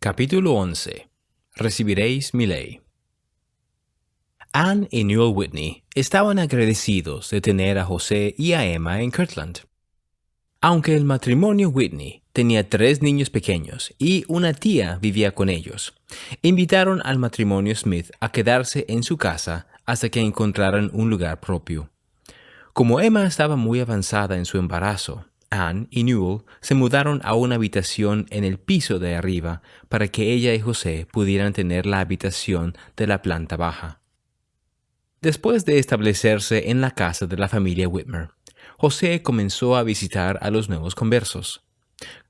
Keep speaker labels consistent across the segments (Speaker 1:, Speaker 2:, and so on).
Speaker 1: Capítulo 11. Recibiréis mi ley. Anne y Newell Whitney estaban agradecidos de tener a José y a Emma en Kirtland. Aunque el matrimonio Whitney tenía 3 niños pequeños y una tía vivía con ellos, invitaron al matrimonio Smith a quedarse en su casa hasta que encontraran un lugar propio. Como Emma estaba muy avanzada en su embarazo, Anne y Newell se mudaron a una habitación en el piso de arriba para que ella y José pudieran tener la habitación de la planta baja. Después de establecerse en la casa de la familia Whitmer, José comenzó a visitar a los nuevos conversos.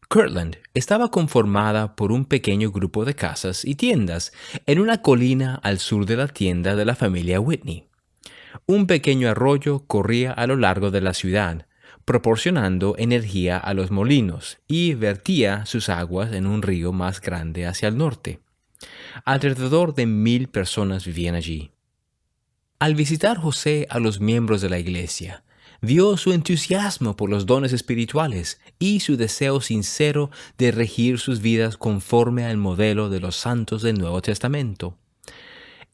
Speaker 1: Kirtland estaba conformada por un pequeño grupo de casas y tiendas en una colina al sur de la tienda de la familia Whitney. Un pequeño arroyo corría a lo largo de la ciudad, proporcionando energía a los molinos y vertía sus aguas en un río más grande hacia el norte. Alrededor de 1,000 personas vivían allí. Al visitar José a los miembros de la iglesia, vio su entusiasmo por los dones espirituales y su deseo sincero de regir sus vidas conforme al modelo de los santos del Nuevo Testamento.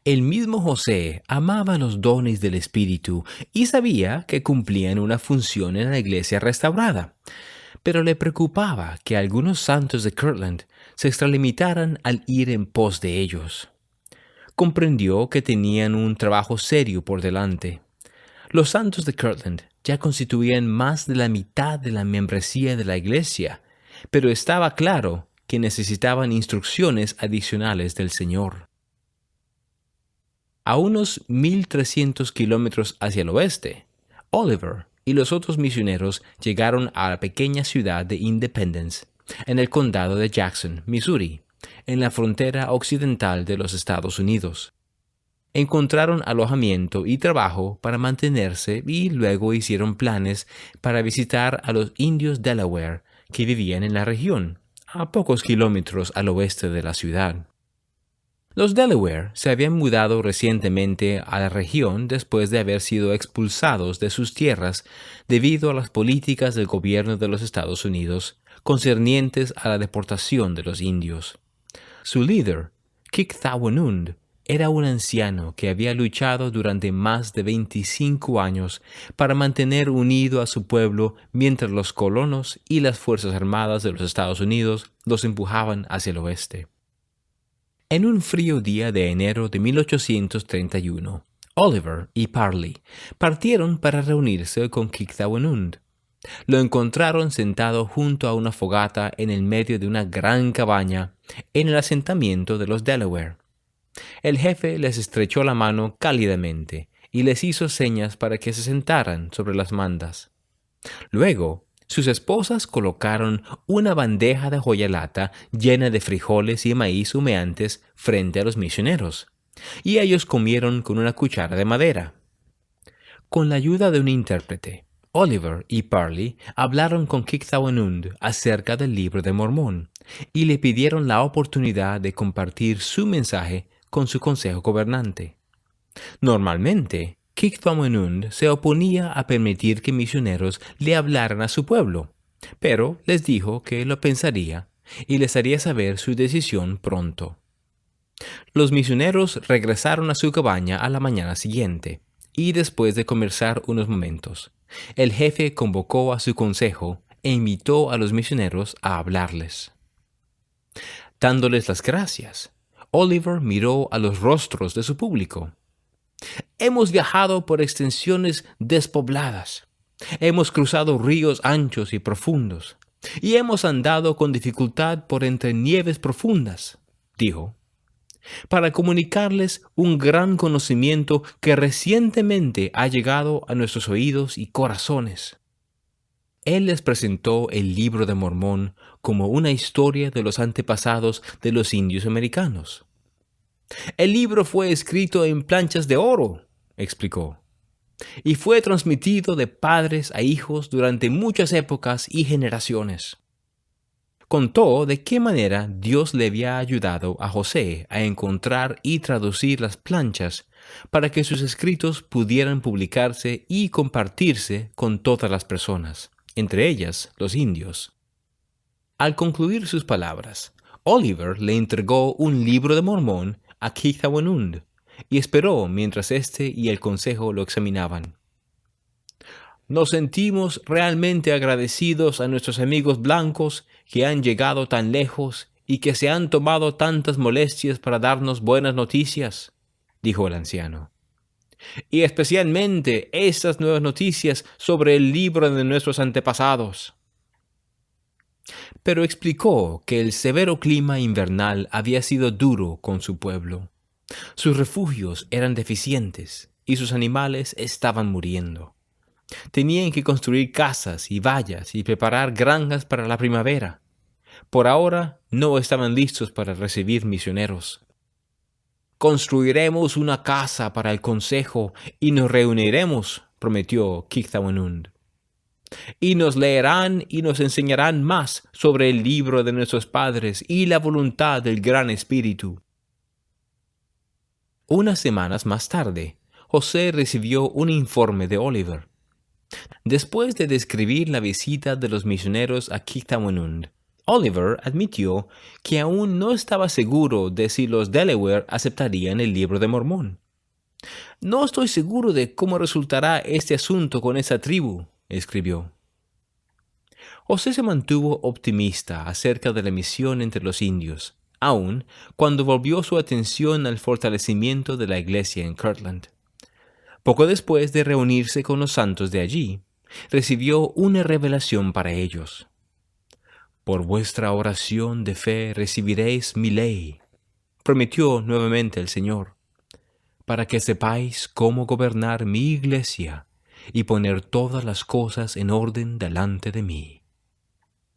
Speaker 1: El mismo José amaba los dones del Espíritu y sabía que cumplían una función en la iglesia restaurada, pero le preocupaba que algunos santos de Kirtland se extralimitaran al ir en pos de ellos. Comprendió que tenían un trabajo serio por delante. Los santos de Kirtland ya constituían más de la mitad de la membresía de la iglesia, pero estaba claro que necesitaban instrucciones adicionales del Señor. A unos 1,300 kilómetros hacia el oeste, Oliver y los otros misioneros llegaron a la pequeña ciudad de Independence, en el condado de Jackson, Missouri, en la frontera occidental de los Estados Unidos. Encontraron alojamiento y trabajo para mantenerse y luego hicieron planes para visitar a los indios Delaware que vivían en la región, a pocos kilómetros al oeste de la ciudad. Los Delaware se habían mudado recientemente a la región después de haber sido expulsados de sus tierras debido a las políticas del gobierno de los Estados Unidos concernientes a la deportación de los indios. Su líder, Kik-Thawanund, era un anciano que había luchado durante más de 25 años para mantener unido a su pueblo mientras los colonos y las Fuerzas Armadas de los Estados Unidos los empujaban hacia el oeste. En un frío día de enero de 1831, Oliver y Parley partieron para reunirse con Kik-Thawanund. Lo encontraron sentado junto a una fogata en el medio de una gran cabaña en el asentamiento de los Delaware. El jefe les estrechó la mano cálidamente y les hizo señas para que se sentaran sobre las mandas. Luego, sus esposas colocaron una bandeja de hojalata llena de frijoles y maíz humeantes frente a los misioneros, y ellos comieron con una cuchara de madera. Con la ayuda de un intérprete, Oliver y Parley hablaron con Kik-Thawanund acerca del Libro de Mormón y le pidieron la oportunidad de compartir su mensaje con su consejo gobernante. Normalmente, Kik-Thawanund se oponía a permitir que misioneros le hablaran a su pueblo, pero les dijo que lo pensaría y les haría saber su decisión pronto. Los misioneros regresaron a su cabaña a la mañana siguiente, y después de conversar unos momentos, el jefe convocó a su consejo e invitó a los misioneros a hablarles. Dándoles las gracias, Oliver miró a los rostros de su público. Hemos viajado por extensiones despobladas, hemos cruzado ríos anchos y profundos, y hemos andado con dificultad por entre nieves profundas, dijo, para comunicarles un gran conocimiento que recientemente ha llegado a nuestros oídos y corazones. Él les presentó el Libro de Mormón como una historia de los antepasados de los indios americanos. El libro fue escrito en planchas de oro, explicó, y fue transmitido de padres a hijos durante muchas épocas y generaciones. Contó de qué manera Dios le había ayudado a José a encontrar y traducir las planchas para que sus escritos pudieran publicarse y compartirse con todas las personas, entre ellas los indios. Al concluir sus palabras, Oliver le entregó un libro de Mormón a Kithawanund y esperó mientras éste y el consejo lo examinaban. Nos sentimos realmente agradecidos a nuestros amigos blancos que han llegado tan lejos y que se han tomado tantas molestias para darnos buenas noticias, dijo el anciano. Y especialmente estas nuevas noticias sobre el libro de nuestros antepasados. Pero explicó que el severo clima invernal había sido duro con su pueblo. Sus refugios eran deficientes y sus animales estaban muriendo. Tenían que construir casas y vallas y preparar granjas para la primavera. Por ahora no estaban listos para recibir misioneros. Construiremos una casa para el consejo y nos reuniremos, prometió Kithawanund. Y nos leerán y nos enseñarán más sobre el libro de nuestros padres y la voluntad del Gran Espíritu. Unas semanas más tarde, José recibió un informe de Oliver. Después de describir la visita de los misioneros a Kithawanund, Oliver admitió que aún no estaba seguro de si los Delaware aceptarían el libro de Mormón. No estoy seguro de cómo resultará este asunto con esa tribu, escribió. José se mantuvo optimista acerca de la misión entre los indios, aun cuando volvió su atención al fortalecimiento de la iglesia en Kirtland. Poco después de reunirse con los santos de allí, recibió una revelación para ellos. Por vuestra oración de fe recibiréis mi ley, prometió nuevamente el Señor, para que sepáis cómo gobernar mi iglesia y poner todas las cosas en orden delante de mí.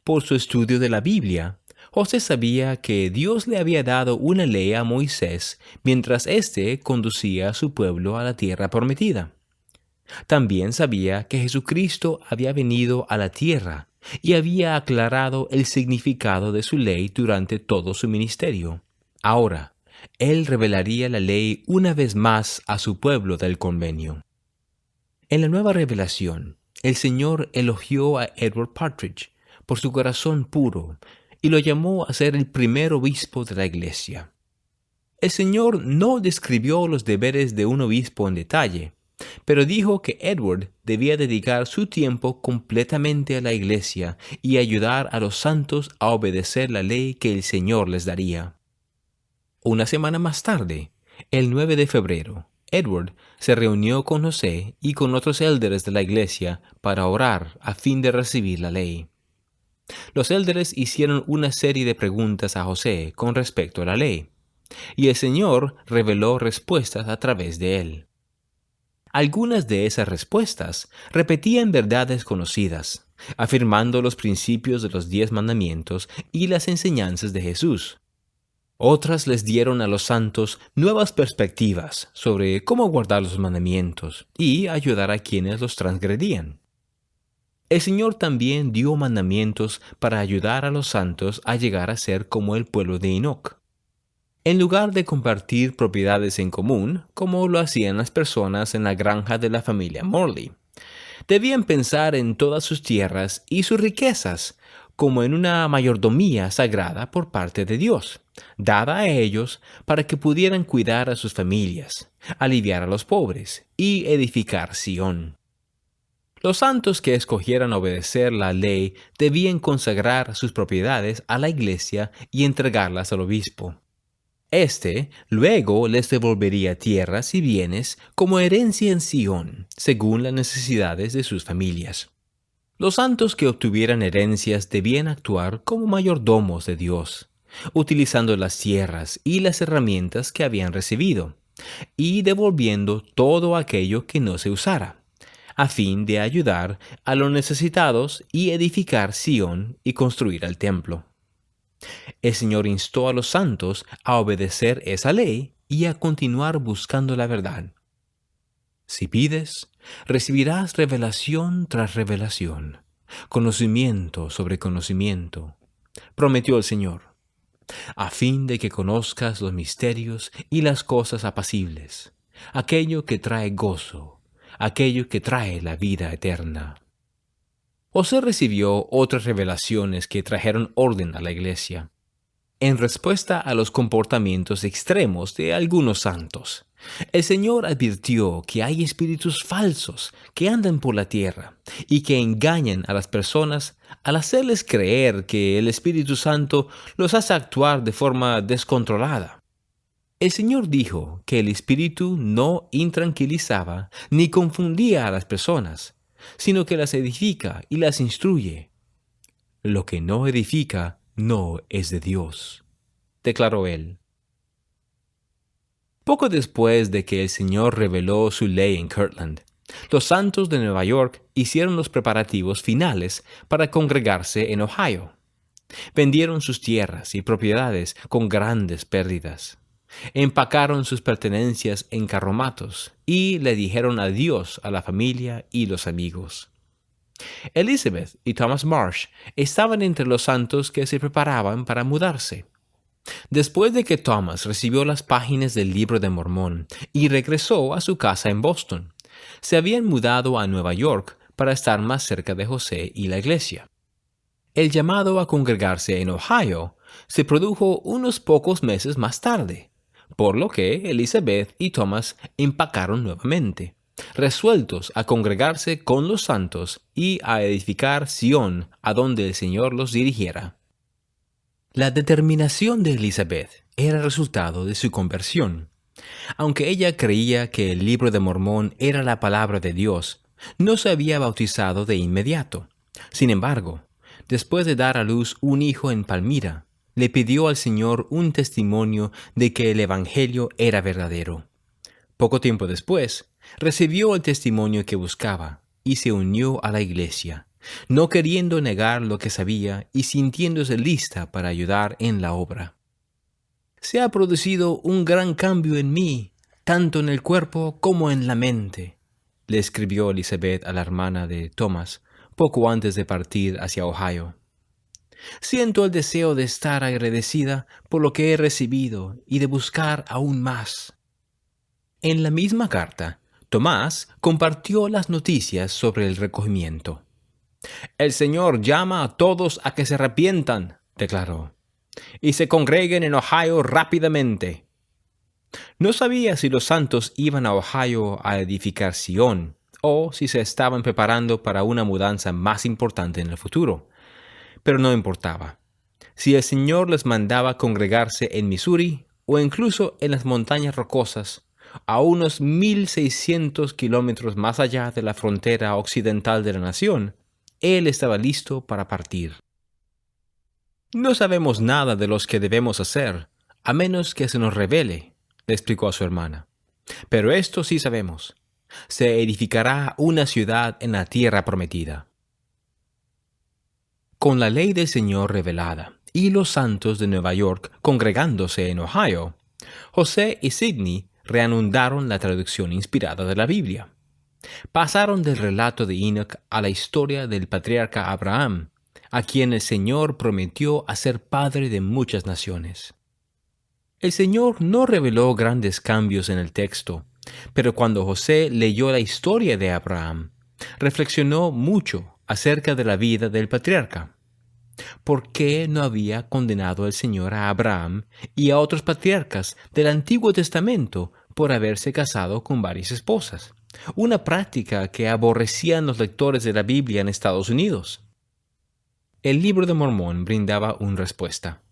Speaker 1: Por su estudio de la Biblia, José sabía que Dios le había dado una ley a Moisés mientras éste conducía a su pueblo a la tierra prometida. También sabía que Jesucristo había venido a la tierra y había aclarado el significado de su ley durante todo su ministerio. Ahora, él revelaría la ley una vez más a su pueblo del convenio. En la nueva revelación, el Señor elogió a Edward Partridge por su corazón puro y lo llamó a ser el primer obispo de la iglesia. El Señor no describió los deberes de un obispo en detalle, pero dijo que Edward debía dedicar su tiempo completamente a la iglesia y ayudar a los santos a obedecer la ley que el Señor les daría. Una semana más tarde, el 9 de febrero, Edward se reunió con José y con otros élderes de la iglesia para orar a fin de recibir la ley. Los élderes hicieron una serie de preguntas a José con respecto a la ley, y el Señor reveló respuestas a través de él. Algunas de esas respuestas repetían verdades conocidas, afirmando los principios de los 10 mandamientos y las enseñanzas de Jesús. Otras les dieron a los santos nuevas perspectivas sobre cómo guardar los mandamientos y ayudar a quienes los transgredían. El Señor también dio mandamientos para ayudar a los santos a llegar a ser como el pueblo de Enoc. En lugar de compartir propiedades en común, como lo hacían las personas en la granja de la familia Morley, debían pensar en todas sus tierras y sus riquezas como en una mayordomía sagrada por parte de Dios, dada a ellos para que pudieran cuidar a sus familias, aliviar a los pobres y edificar Sión. Los santos que escogieran obedecer la ley debían consagrar sus propiedades a la iglesia y entregarlas al obispo. Este luego les devolvería tierras y bienes como herencia en Sión, según las necesidades de sus familias. Los santos que obtuvieran herencias debían actuar como mayordomos de Dios, utilizando las tierras y las herramientas que habían recibido, y devolviendo todo aquello que no se usara, a fin de ayudar a los necesitados y edificar Sión y construir el templo. El Señor instó a los santos a obedecer esa ley y a continuar buscando la verdad. Si pides, recibirás revelación tras revelación, conocimiento sobre conocimiento, prometió el Señor, a fin de que conozcas los misterios y las cosas apacibles, aquello que trae gozo, aquello que trae la vida eterna. José recibió otras revelaciones que trajeron orden a la iglesia. en respuesta a los comportamientos extremos de algunos santos. El Señor advirtió que hay espíritus falsos que andan por la tierra y que engañan a las personas al hacerles creer que el Espíritu Santo los hace actuar de forma descontrolada. El Señor dijo que el Espíritu no intranquilizaba ni confundía a las personas, sino que las edifica y las instruye. Lo que no edifica no es de Dios, declaró él. Poco después de que el Señor reveló su ley en Kirtland, los santos de Nueva York hicieron los preparativos finales para congregarse en Ohio. Vendieron sus tierras y propiedades con grandes pérdidas. Empacaron sus pertenencias en carromatos y le dijeron adiós a la familia y los amigos. Elizabeth y Thomas Marsh estaban entre los santos que se preparaban para mudarse. Después de que Thomas recibió las páginas del Libro de Mormón y regresó a su casa en Boston, se habían mudado a Nueva York para estar más cerca de José y la iglesia. El llamado a congregarse en Ohio se produjo unos pocos meses más tarde, por lo que Elizabeth y Thomas empacaron nuevamente, resueltos a congregarse con los santos y a edificar Sión a donde el Señor los dirigiera. La determinación de Elizabeth era resultado de su conversión. Aunque ella creía que el Libro de Mormón era la palabra de Dios, no se había bautizado de inmediato. Sin embargo, después de dar a luz un hijo en Palmira, le pidió al Señor un testimonio de que el Evangelio era verdadero. Poco tiempo después, recibió el testimonio que buscaba y se unió a la iglesia, no queriendo negar lo que sabía y sintiéndose lista para ayudar en la obra. Se ha producido un gran cambio en mí, tanto en el cuerpo como en la mente, le escribió Elizabeth a la hermana de Thomas poco antes de partir hacia Ohio. Siento el deseo de estar agradecida por lo que he recibido y de buscar aún más. En la misma carta, Tomás compartió las noticias sobre el recogimiento. El Señor llama a todos a que se arrepientan, declaró, y se congreguen en Ohio rápidamente. No sabía si los santos iban a Ohio a edificar Sión o si se estaban preparando para una mudanza más importante en el futuro, pero no importaba. Si el Señor les mandaba congregarse en Missouri o incluso en las montañas rocosas, a unos 1,600 kilómetros más allá de la frontera occidental de la nación, Él estaba listo para partir. No sabemos nada de los que debemos hacer, a menos que se nos revele, le explicó a su hermana. Pero esto sí sabemos. Se edificará una ciudad en la tierra prometida. Con la ley del Señor revelada y los santos de Nueva York congregándose en Ohio, José y Sidney reanudaron la traducción inspirada de la Biblia. Pasaron del relato de Enoch a la historia del patriarca Abraham, a quien el Señor prometió hacer padre de muchas naciones. El Señor no reveló grandes cambios en el texto, pero cuando José leyó la historia de Abraham, reflexionó mucho acerca de la vida del patriarca. ¿Por qué no había condenado el Señor a Abraham y a otros patriarcas del Antiguo Testamento por haberse casado con varias esposas? Una práctica que aborrecían los lectores de la Biblia en Estados Unidos. El Libro de Mormón brindaba una respuesta.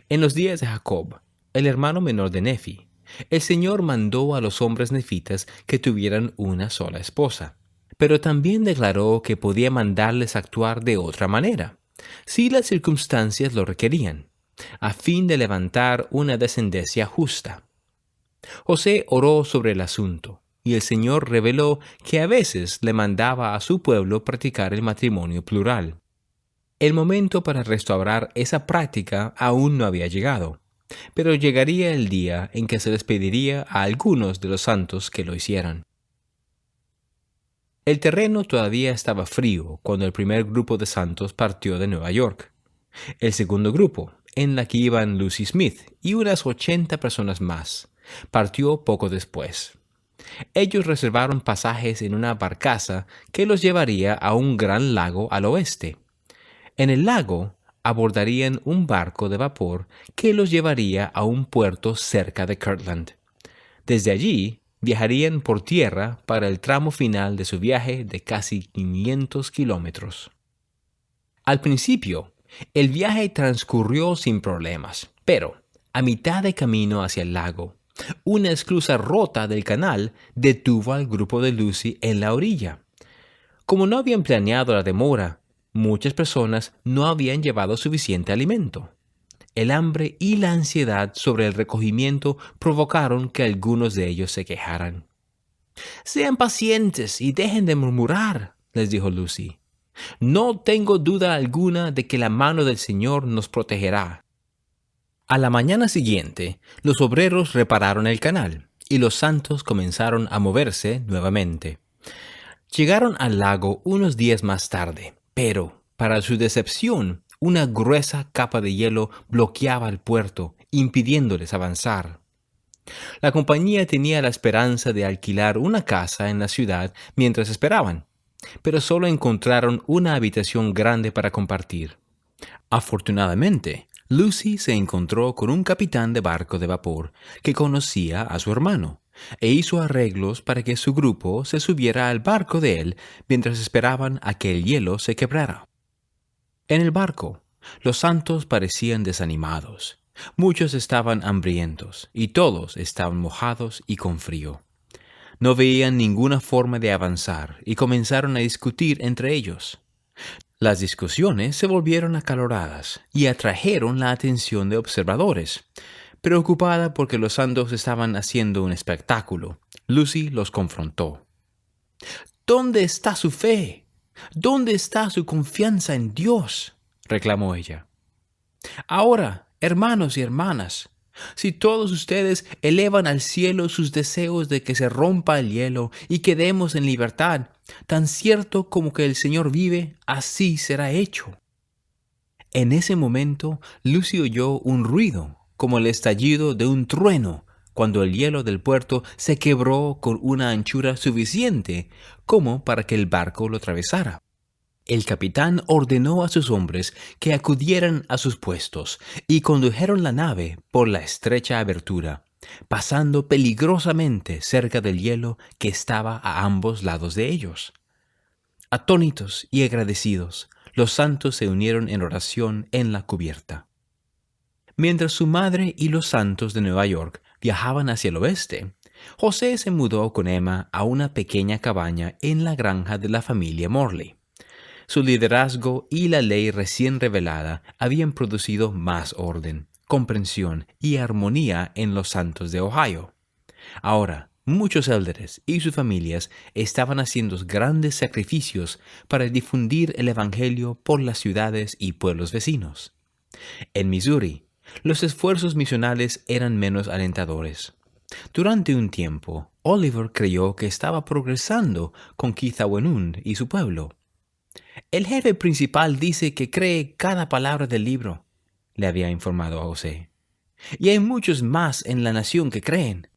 Speaker 1: En los días de Jacob, el hermano menor de Nefi, el Señor mandó a los hombres nefitas que tuvieran una sola esposa, pero también declaró que podía mandarles actuar de otra manera, si las circunstancias lo requerían, a fin de levantar una descendencia justa. José oró sobre el asunto, y el Señor reveló que a veces le mandaba a su pueblo practicar el matrimonio plural. El momento para restaurar esa práctica aún no había llegado, pero llegaría el día en que se les pediría a algunos de los santos que lo hicieran. El terreno todavía estaba frío cuando el primer grupo de santos partió de Nueva York. El segundo grupo, en la que iban Lucy Smith y unas 80 personas más, partió poco después. Ellos reservaron pasajes en una barcaza que los llevaría a un gran lago al oeste. En el lago abordarían un barco de vapor que los llevaría a un puerto cerca de Kirtland. Desde allí, viajarían por tierra para el tramo final de su viaje de casi 500 kilómetros. Al principio, el viaje transcurrió sin problemas, pero a mitad de camino hacia el lago, una esclusa rota del canal detuvo al grupo de Lucy en la orilla. Como no habían planeado la demora, muchas personas no habían llevado suficiente alimento. El hambre y la ansiedad sobre el recogimiento provocaron que algunos de ellos se quejaran. «Sean pacientes y dejen de murmurar», les dijo Lucy. «No tengo duda alguna de que la mano del Señor nos protegerá». A la mañana siguiente, los obreros repararon el canal y los santos comenzaron a moverse nuevamente. Llegaron al lago unos días más tarde, pero, para su decepción, una gruesa capa de hielo bloqueaba el puerto, impidiéndoles avanzar. La compañía tenía la esperanza de alquilar una casa en la ciudad mientras esperaban, pero solo encontraron una habitación grande para compartir. Afortunadamente, Lucy se encontró con un capitán de barco de vapor que conocía a su hermano e hizo arreglos para que su grupo se subiera al barco de él mientras esperaban a que el hielo se quebrara. En el barco, los santos parecían desanimados. Muchos estaban hambrientos y todos estaban mojados y con frío. No veían ninguna forma de avanzar y comenzaron a discutir entre ellos. Las discusiones se volvieron acaloradas y atrajeron la atención de observadores. Preocupada porque los santos estaban haciendo un espectáculo, Lucy los confrontó. «¿Dónde está su fe? ¿Dónde está su confianza en Dios?», reclamó ella. «Ahora, hermanos y hermanas, si todos ustedes elevan al cielo sus deseos de que se rompa el hielo y quedemos en libertad, tan cierto como que el Señor vive, así será hecho». En ese momento, Lucy oyó un ruido, como el estallido de un trueno, cuando el hielo del puerto se quebró con una anchura suficiente como para que el barco lo atravesara. El capitán ordenó a sus hombres que acudieran a sus puestos y condujeron la nave por la estrecha abertura, pasando peligrosamente cerca del hielo que estaba a ambos lados de ellos. Atónitos y agradecidos, los santos se unieron en oración en la cubierta. Mientras su madre y los santos de Nueva York viajaban hacia el oeste, José se mudó con Emma a una pequeña cabaña en la granja de la familia Morley. Su liderazgo y la ley recién revelada habían producido más orden, comprensión y armonía en los santos de Ohio. Ahora, muchos élderes y sus familias estaban haciendo grandes sacrificios para difundir el Evangelio por las ciudades y pueblos vecinos. En Missouri, los esfuerzos misionales eran menos alentadores. Durante un tiempo, Oliver creyó que estaba progresando con Kithawenun y su pueblo. «El jefe principal dice que cree cada palabra del libro», le había informado a José. «Y hay muchos más en la nación que creen».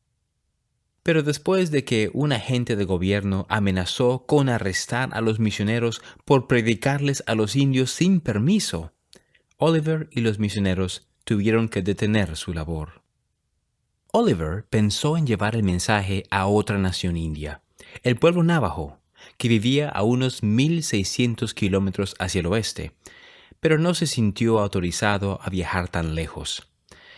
Speaker 1: Pero después de que un agente de gobierno amenazó con arrestar a los misioneros por predicarles a los indios sin permiso, Oliver y los misioneros tuvieron que detener su labor. Oliver pensó en llevar el mensaje a otra nación india, el pueblo navajo, que vivía a unos 1,600 kilómetros hacia el oeste, pero no se sintió autorizado a viajar tan lejos.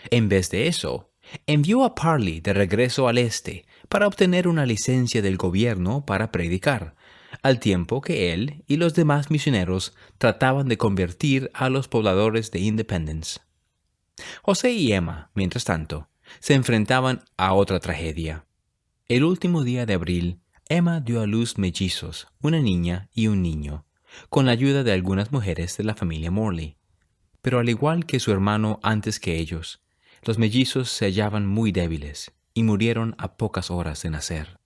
Speaker 1: En vez de eso, envió a Parley de regreso al este para obtener una licencia del gobierno para predicar, al tiempo que él y los demás misioneros trataban de convertir a los pobladores de Independence. José y Emma, mientras tanto, se enfrentaban a otra tragedia. El último día de abril, Emma dio a luz mellizos, una niña y un niño, con la ayuda de algunas mujeres de la familia Morley. Pero al igual que su hermano antes que ellos, los mellizos se hallaban muy débiles y murieron a pocas horas de nacer.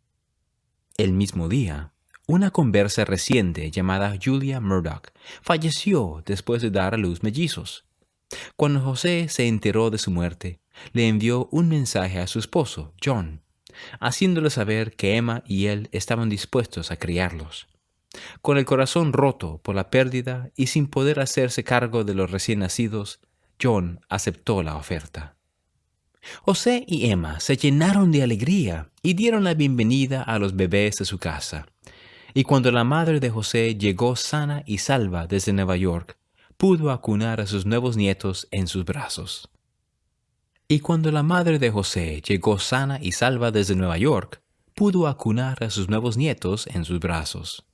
Speaker 1: El mismo día, una conversa reciente llamada Julia Murdoch falleció después de dar a luz mellizos. Cuando José se enteró de su muerte, le envió un mensaje a su esposo, John, haciéndole saber que Emma y él estaban dispuestos a criarlos. Con el corazón roto por la pérdida y sin poder hacerse cargo de los recién nacidos, John aceptó la oferta. José y Emma se llenaron de alegría y dieron la bienvenida a los bebés de su casa. Y cuando la madre de José llegó sana y salva desde Nueva York, pudo acunar a sus nuevos nietos en sus brazos. Y cuando la madre de José llegó sana y salva desde Nueva York, pudo acunar a sus nuevos nietos en sus brazos.